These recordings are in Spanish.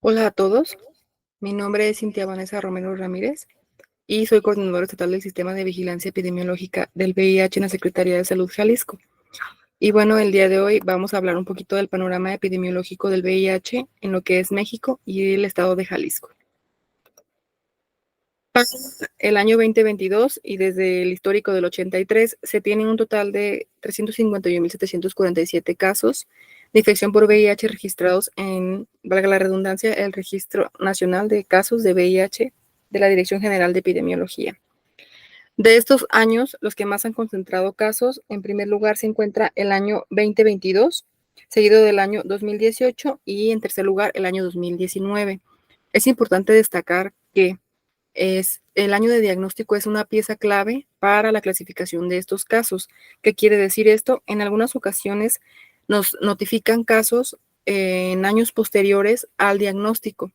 Hola a todos, mi nombre es Cintia Vanessa Romero Ramírez y soy coordinadora estatal del Sistema de Vigilancia Epidemiológica del VIH en la Secretaría de Salud Jalisco. Y bueno, el día de hoy vamos a hablar un poquito del panorama epidemiológico del VIH en lo que es México y el estado de Jalisco. Pasa el año 2022 y desde el histórico del 83 se tiene un total de 351.747 casos de infección por VIH registrados en, valga la redundancia, el Registro Nacional de Casos de VIH de la Dirección General de Epidemiología. De estos años, los que más han concentrado casos, en primer lugar se encuentra el año 2022, seguido del año 2018 y en tercer lugar el año 2019. Es importante destacar que el año de diagnóstico es una pieza clave para la clasificación de estos casos. ¿Qué quiere decir esto? En algunas ocasiones nos notifican casos en años posteriores al diagnóstico.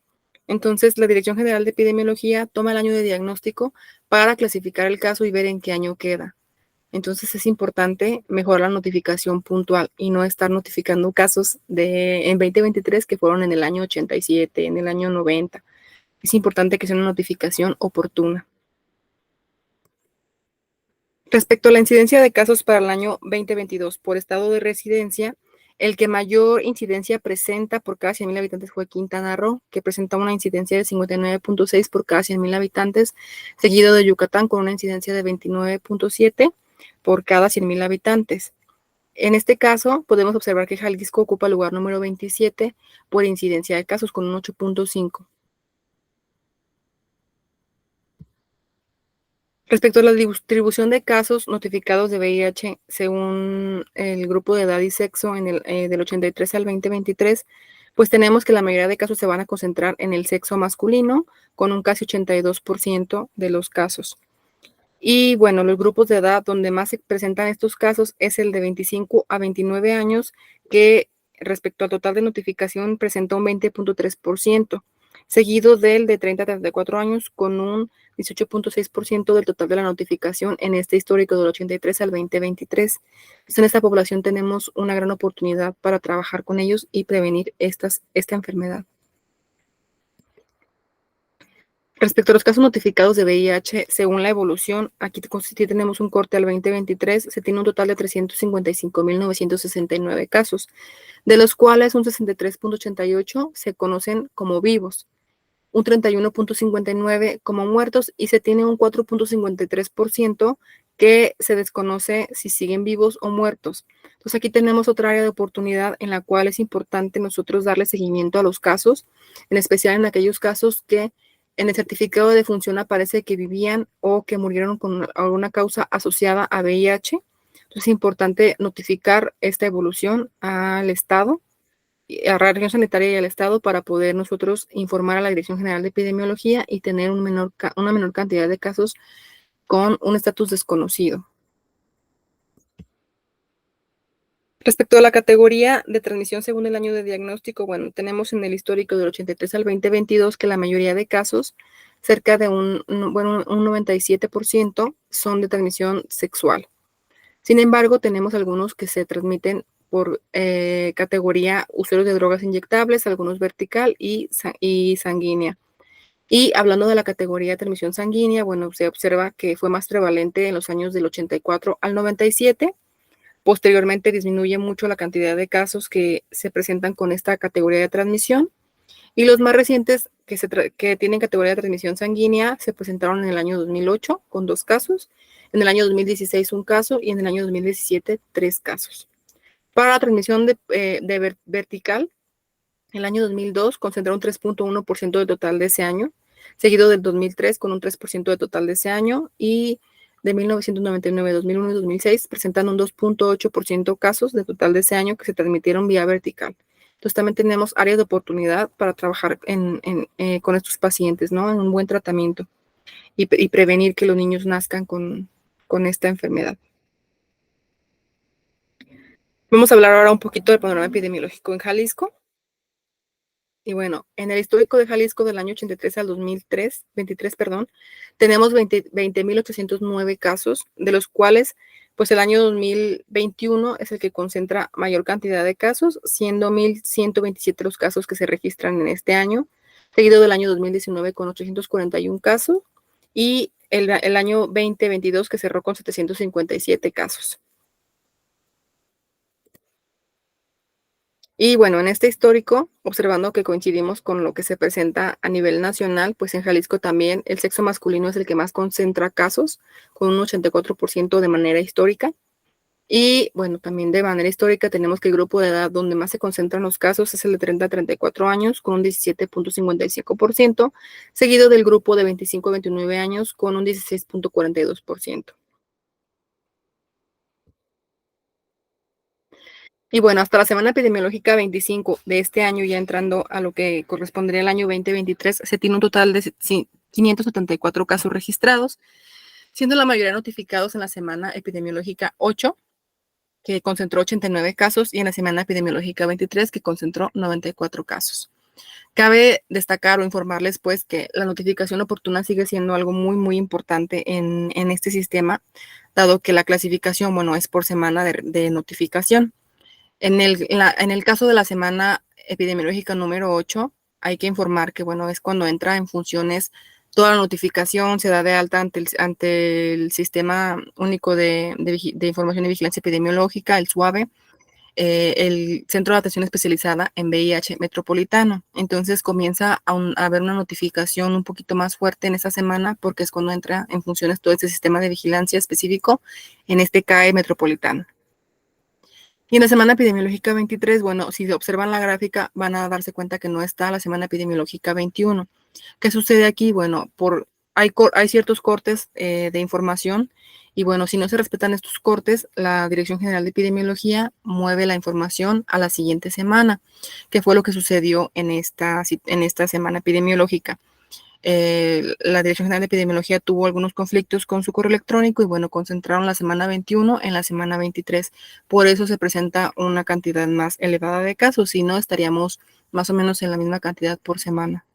Entonces, la Dirección General de Epidemiología toma el año de diagnóstico para clasificar el caso y ver en qué año queda. Entonces, es importante mejorar la notificación puntual y no estar notificando casos en 2023 que fueron en el año 87, en el año 90. Es importante que sea una notificación oportuna. Respecto a la incidencia de casos para el año 2022 por estado de residencia, el que mayor incidencia presenta por cada 100.000 habitantes fue Quintana Roo, que presenta una incidencia de 59.6 por cada 100.000 habitantes, seguido de Yucatán con una incidencia de 29.7 por cada 100.000 habitantes. En este caso, podemos observar que Jalisco ocupa el lugar número 27 por incidencia de casos con un 8.5. Respecto a la distribución de casos notificados de VIH según el grupo de edad y sexo del 83 al 2023, pues tenemos que la mayoría de casos se van a concentrar en el sexo masculino, con un casi 82% de los casos. Y bueno, los grupos de edad donde más se presentan estos casos es el de 25 a 29 años, que respecto al total de notificación presenta un 20.3%, seguido del de 30 a 34 años con un 18.6% del total de la notificación en este histórico del 83 al 2023. Entonces, en esta población tenemos una gran oportunidad para trabajar con ellos y prevenir esta enfermedad. Respecto a los casos notificados de VIH, según la evolución, aquí tenemos un corte al 2023, se tiene un total de 355.969 casos, de los cuales un 63.88 se conocen como vivos, un 31.59 como muertos y se tiene un 4.53% que se desconoce si siguen vivos o muertos. Entonces aquí tenemos otra área de oportunidad en la cual es importante nosotros darle seguimiento a los casos, en especial en aquellos casos que en el certificado de defunción aparece que vivían o que murieron con alguna causa asociada a VIH. Entonces es importante notificar esta evolución al Estado, a la región sanitaria y al Estado para poder nosotros informar a la Dirección General de Epidemiología y tener una menor cantidad de casos con un estatus desconocido. Respecto a la categoría de transmisión según el año de diagnóstico, bueno, tenemos en el histórico del 83 al 2022 que la mayoría de casos, cerca de un 97% son de transmisión sexual. Sin embargo, tenemos algunos que se transmiten por categoría usuarios de drogas inyectables, algunos vertical y sanguínea. Y hablando de la categoría de transmisión sanguínea, bueno, se observa que fue más prevalente en los años del 84 al 97. Posteriormente disminuye mucho la cantidad de casos que se presentan con esta categoría de transmisión. Y los más recientes que tienen categoría de transmisión sanguínea se presentaron en el año 2008 con 2 casos, en el año 2016 un caso y en el año 2017 3 casos. Para la transmisión vertical, en el año 2002 concentró un 3.1% del total de ese año, seguido del 2003 con un 3% del total de ese año y de 1999, 2001 y 2006 presentan un 2.8% casos de total de ese año que se transmitieron vía vertical. Entonces también tenemos áreas de oportunidad para trabajar con estos pacientes, ¿no? En un buen tratamiento y prevenir que los niños nazcan con esta enfermedad. Vamos a hablar ahora un poquito del panorama epidemiológico en Jalisco. Y bueno, en el histórico de Jalisco del año 83 al 2023, tenemos 20.809 casos, de los cuales Pues el año 2021 es el que concentra mayor cantidad de casos, siendo 1.127 los casos que se registran en este año, seguido del año 2019 con 841 casos y el año 2022 que cerró con 757 casos. Y bueno, en este histórico, observando que coincidimos con lo que se presenta a nivel nacional, pues en Jalisco también el sexo masculino es el que más concentra casos, con un 84% de manera histórica. Y bueno, también de manera histórica tenemos que el grupo de edad donde más se concentran los casos es el de 30 a 34 años con un 17.55%, seguido del grupo de 25 a 29 años con un 16.42%. Y bueno, hasta la semana epidemiológica 25 de este año, ya entrando a lo que correspondería al año 2023, se tiene un total de 574 casos registrados, siendo la mayoría notificados en la semana epidemiológica 8, que concentró 89 casos, y en la semana epidemiológica 23, que concentró 94 casos. Cabe destacar o informarles, pues, que la notificación oportuna sigue siendo algo muy, muy importante en este sistema, dado que la clasificación, bueno, es por semana de notificación. En el caso de la semana epidemiológica número 8, hay que informar que, bueno, es cuando entra en funciones toda la notificación, se da de alta ante el Sistema Único de Información y Vigilancia Epidemiológica, el SUAVE, el Centro de Atención Especializada en VIH Metropolitano. Entonces comienza a haber una notificación un poquito más fuerte en esa semana porque es cuando entra en funciones todo este sistema de vigilancia específico en este CAE metropolitano. Y en la semana epidemiológica 23, bueno, si observan la gráfica, van a darse cuenta que no está la semana epidemiológica 21. ¿Qué sucede aquí? Bueno, hay ciertos cortes de información y bueno, si no se respetan estos cortes, la Dirección General de Epidemiología mueve la información a la siguiente semana, que fue lo que sucedió en esta semana epidemiológica. La Dirección General de Epidemiología tuvo algunos conflictos con su correo electrónico y bueno, concentraron la semana 21 en la semana 23. Por eso se presenta una cantidad más elevada de casos, si no estaríamos más o menos en la misma cantidad por semana.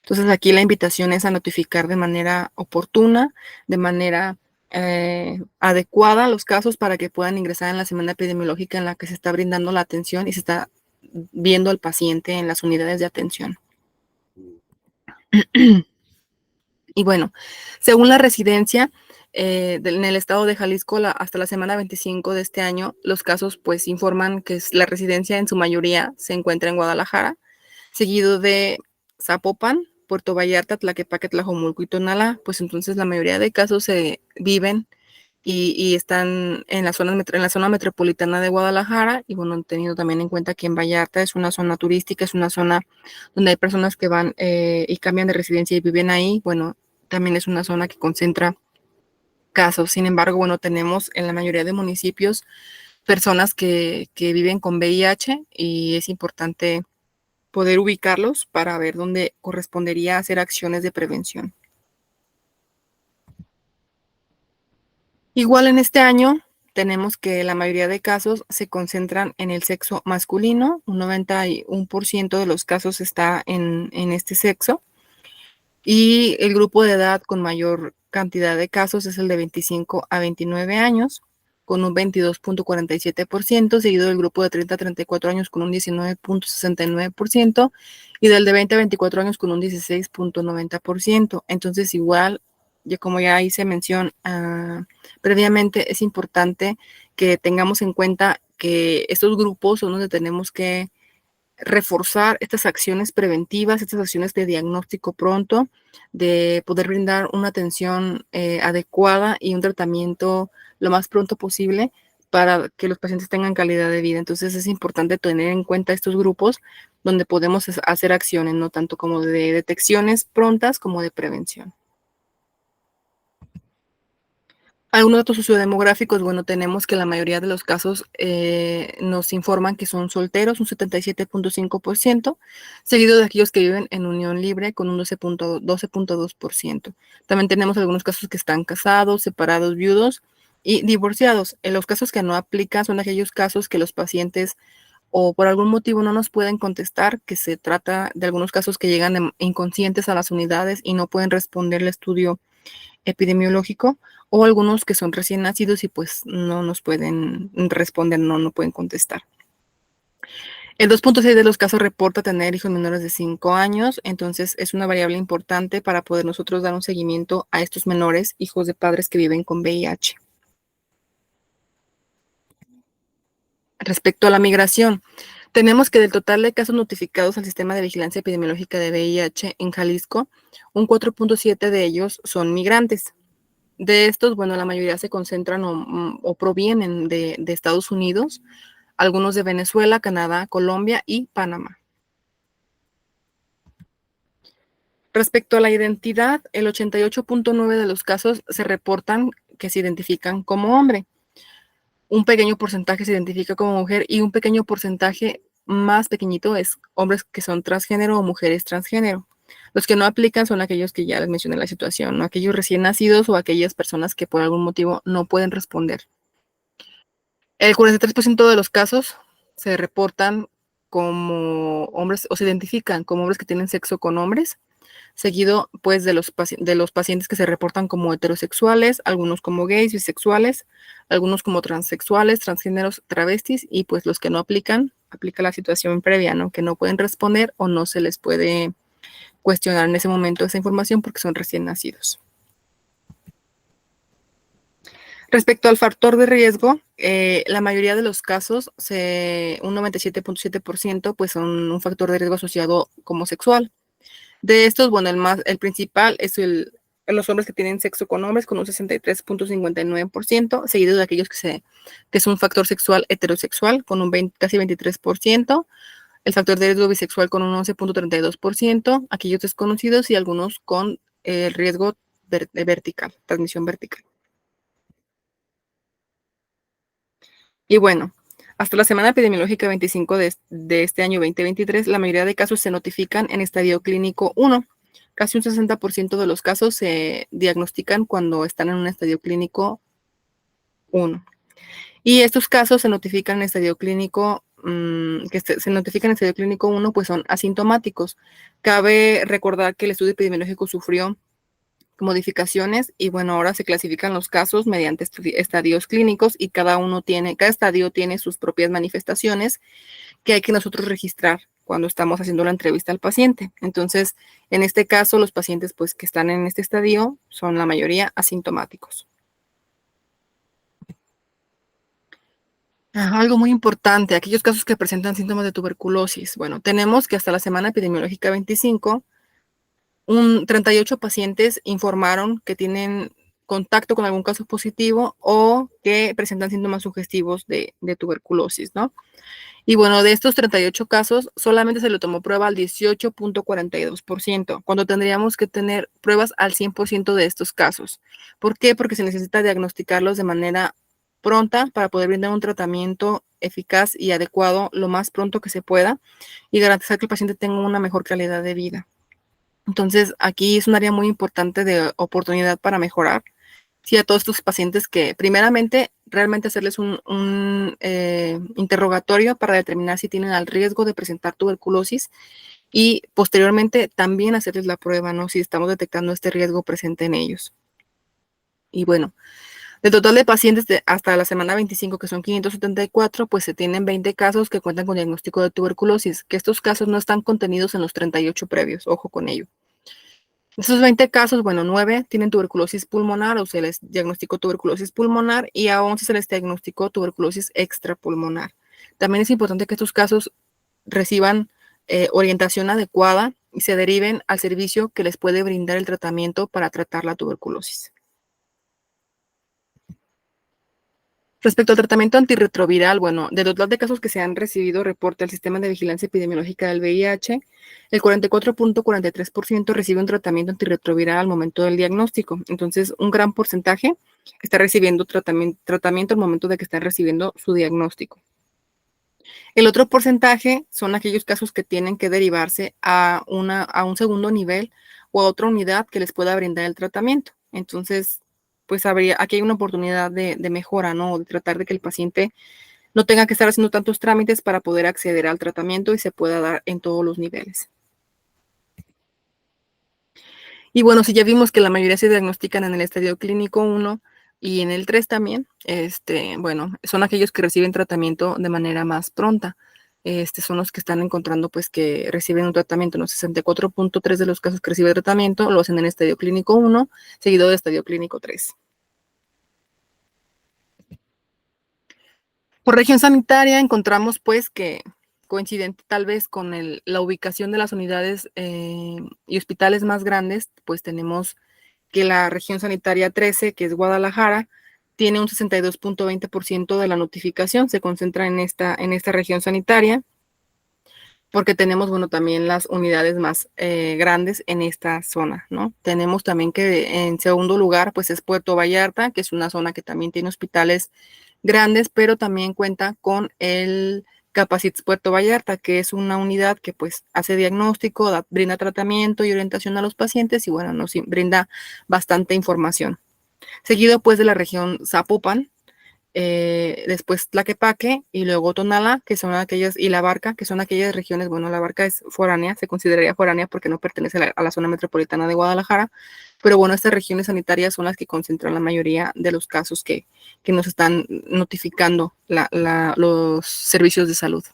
Entonces aquí la invitación es a notificar de manera oportuna, de manera adecuada los casos para que puedan ingresar en la semana epidemiológica en la que se está brindando la atención y se está viendo al paciente en las unidades de atención. Y bueno, según la residencia en el estado de Jalisco, hasta la semana 25 de este año, los casos pues informan que la residencia en su mayoría se encuentra en Guadalajara, seguido de Zapopan, Puerto Vallarta, Tlaquepaque, Tlajomulco y Tonalá. Pues entonces la mayoría de casos se viven y están en la zona metropolitana de Guadalajara, y bueno, teniendo también en cuenta que en Vallarta es una zona turística, es una zona donde hay personas que van y cambian de residencia y viven ahí. Bueno, también es una zona que concentra casos. Sin embargo, bueno, tenemos en la mayoría de municipios personas que viven con VIH y es importante poder ubicarlos para ver dónde correspondería hacer acciones de prevención. Igual en este año tenemos que la mayoría de casos se concentran en el sexo masculino, un 91% de los casos está en este sexo, y el grupo de edad con mayor cantidad de casos es el de 25 a 29 años, con un 22.47%, seguido del grupo de 30 a 34 años con un 19.69%, y del de 20 a 24 años con un 16.90%. Entonces, igual, como ya hice mención previamente, es importante que tengamos en cuenta que estos grupos son donde tenemos que reforzar estas acciones preventivas, estas acciones de diagnóstico pronto, de poder brindar una atención adecuada y un tratamiento lo más pronto posible para que los pacientes tengan calidad de vida. Entonces es importante tener en cuenta estos grupos donde podemos hacer acciones, no tanto como de detecciones prontas como de prevención. Algunos datos sociodemográficos, bueno, tenemos que la mayoría de los casos nos informan que son solteros, un 77.5%, seguido de aquellos que viven en unión libre con un 12.2%. También tenemos algunos casos que están casados, separados, viudos y divorciados. En los casos que no aplican son aquellos casos que los pacientes o por algún motivo no nos pueden contestar, que se trata de algunos casos que llegan inconscientes a las unidades y no pueden responder el estudio epidemiológico, o algunos que son recién nacidos y pues no nos pueden responder, no pueden contestar. El 2.6 de los casos reporta tener hijos menores de 5 años, entonces es una variable importante para poder nosotros dar un seguimiento a estos menores, hijos de padres que viven con VIH. Respecto a la migración, tenemos que del total de casos notificados al Sistema de Vigilancia Epidemiológica de VIH en Jalisco, un 4.7 de ellos son migrantes. De estos, bueno, la mayoría se concentran o provienen de Estados Unidos, algunos de Venezuela, Canadá, Colombia y Panamá. Respecto a la identidad, el 88.9 de los casos se reportan que se identifican como hombre. Un pequeño porcentaje se identifica como mujer y un pequeño porcentaje más pequeñito es hombres que son transgénero o mujeres transgénero. Los que no aplican son aquellos que ya les mencioné la situación, ¿no? Aquellos recién nacidos o aquellas personas que por algún motivo no pueden responder. El 43% de los casos se reportan como hombres o se identifican como hombres que tienen sexo con hombres, seguido pues de los pacientes que se reportan como heterosexuales, algunos como gays, bisexuales, algunos como transexuales, transgéneros, travestis y pues los que no aplica la situación previa, ¿no? Que no pueden responder o no se les puede cuestionar en ese momento esa información porque son recién nacidos. Respecto al factor de riesgo, la mayoría de los casos, un 97.7%, pues son un factor de riesgo asociado como sexual. De estos, bueno, el principal es los hombres que tienen sexo con hombres con un 63.59%, seguido de aquellos que es un factor sexual heterosexual con un casi 23%, el factor de riesgo bisexual con un 11.32%, aquellos desconocidos y algunos con el riesgo vertical, transmisión vertical. Y bueno, hasta la semana epidemiológica 25 de este año 2023, la mayoría de casos se notifican en estadio clínico 1. Casi un 60% de los casos se diagnostican cuando están en un estadio clínico 1. Y estos casos se notifican en estadio clínico, se notifican en estadio clínico 1, pues son asintomáticos. Cabe recordar que el estudio epidemiológico sufrió modificaciones y bueno, ahora se clasifican los casos mediante estadios clínicos y cada estadio tiene sus propias manifestaciones que hay que nosotros registrar cuando estamos haciendo la entrevista al paciente. Entonces, en este caso, los pacientes pues que están en este estadio son la mayoría asintomáticos. Algo muy importante, aquellos casos que presentan síntomas de tuberculosis. Bueno, tenemos que hasta la semana epidemiológica 25, 38 pacientes informaron que tienen contacto con algún caso positivo o que presentan síntomas sugestivos de tuberculosis, ¿no? Y bueno, de estos 38 casos, solamente se le tomó prueba al 18.42%, cuando tendríamos que tener pruebas al 100% de estos casos. ¿Por qué? Porque se necesita diagnosticarlos de manera pronta para poder brindar un tratamiento eficaz y adecuado lo más pronto que se pueda y garantizar que el paciente tenga una mejor calidad de vida. Entonces, aquí es un área muy importante de oportunidad para mejorar. Sí, a todos estos pacientes que primeramente realmente hacerles un interrogatorio para determinar si tienen el riesgo de presentar tuberculosis y posteriormente también hacerles la prueba, ¿no? Si estamos detectando este riesgo presente en ellos. Y bueno, del total de pacientes hasta la semana 25, que son 574, pues se tienen 20 casos que cuentan con diagnóstico de tuberculosis, que estos casos no están contenidos en los 38 previos, ojo con ello. De esos 20 casos, bueno, 9 tienen tuberculosis pulmonar o se les diagnosticó tuberculosis pulmonar y a 11 se les diagnosticó tuberculosis extrapulmonar. También es importante que estos casos reciban orientación adecuada y se deriven al servicio que les puede brindar el tratamiento para tratar la tuberculosis. Respecto al tratamiento antirretroviral, bueno, de total de casos que se han recibido reporte al Sistema de Vigilancia Epidemiológica del VIH, el 44.43% recibe un tratamiento antirretroviral al momento del diagnóstico. Entonces, un gran porcentaje está recibiendo tratamiento al momento de que están recibiendo su diagnóstico. El otro porcentaje son aquellos casos que tienen que derivarse a un segundo nivel o a otra unidad que les pueda brindar el tratamiento. Entonces, pues aquí hay una oportunidad de mejora, ¿no? De tratar de que el paciente no tenga que estar haciendo tantos trámites para poder acceder al tratamiento y se pueda dar en todos los niveles. Y bueno, si ya vimos que la mayoría se diagnostican en el estadio clínico 1 y en el 3 también, bueno, son aquellos que reciben tratamiento de manera más pronta. Son los que están encontrando pues que reciben un tratamiento, ¿no? 64.3 de los casos que reciben tratamiento lo hacen en el estadio clínico 1, seguido de estadio clínico 3. Por región sanitaria encontramos pues que coincidente tal vez con la ubicación de las unidades y hospitales más grandes, pues tenemos que la región sanitaria 13, que es Guadalajara, tiene un 62.20% de la notificación, se concentra en esta región sanitaria, porque tenemos, bueno, también las unidades más grandes en esta zona, ¿no? Tenemos también que en segundo lugar, pues es Puerto Vallarta, que es una zona que también tiene hospitales grandes, pero también cuenta con el Capacits Puerto Vallarta, que es una unidad que pues hace diagnóstico, brinda tratamiento y orientación a los pacientes y bueno, nos brinda bastante información. Seguido pues de la región Zapopan, después Tlaquepaque y luego Tonala, que son aquellas, y La Barca, que son aquellas regiones, bueno, La Barca es foránea, se consideraría foránea porque no pertenece a la zona metropolitana de Guadalajara, pero bueno, estas regiones sanitarias son las que concentran la mayoría de los casos que nos están notificando los servicios de salud.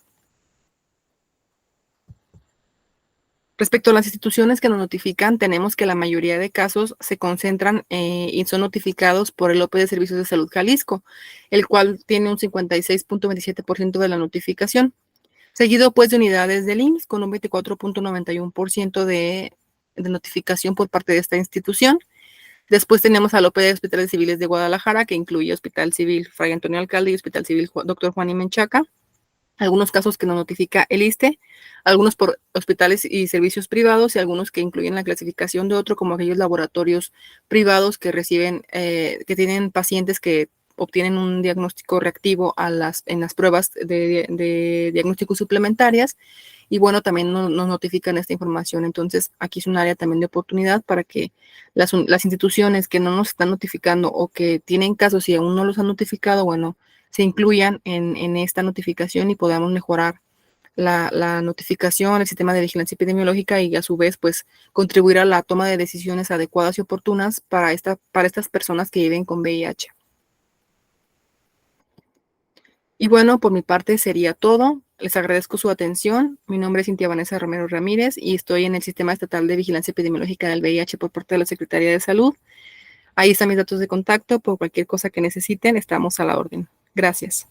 Respecto a las instituciones que nos notifican, tenemos que la mayoría de casos se concentran y son notificados por el OPE de Servicios de Salud Jalisco, el cual tiene un 56.27% de la notificación, seguido pues de unidades del IMSS con un 24.91% de notificación por parte de esta institución. Después tenemos al OPE de Hospitales Civiles de Guadalajara, que incluye Hospital Civil Fray Antonio Alcalde y Hospital Civil Dr. Juan y Menchaca. Algunos casos que nos notifica el ISSSTE, algunos por hospitales y servicios privados y algunos que incluyen la clasificación de otro como aquellos laboratorios privados que reciben, que tienen pacientes que obtienen un diagnóstico reactivo en las pruebas de diagnóstico suplementarias y bueno, también nos notifican esta información. Entonces, aquí es un área también de oportunidad para que las instituciones que no nos están notificando o que tienen casos y aún no los han notificado, bueno, se incluyan en esta notificación y podamos mejorar la notificación, el sistema de vigilancia epidemiológica y a su vez, pues, contribuir a la toma de decisiones adecuadas y oportunas para estas personas que viven con VIH. Y bueno, por mi parte sería todo. Les agradezco su atención. Mi nombre es Cintia Vanessa Romero Ramírez y estoy en el Sistema Estatal de Vigilancia Epidemiológica del VIH por parte de la Secretaría de Salud. Ahí están mis datos de contacto. Por cualquier cosa que necesiten, estamos a la orden. Gracias.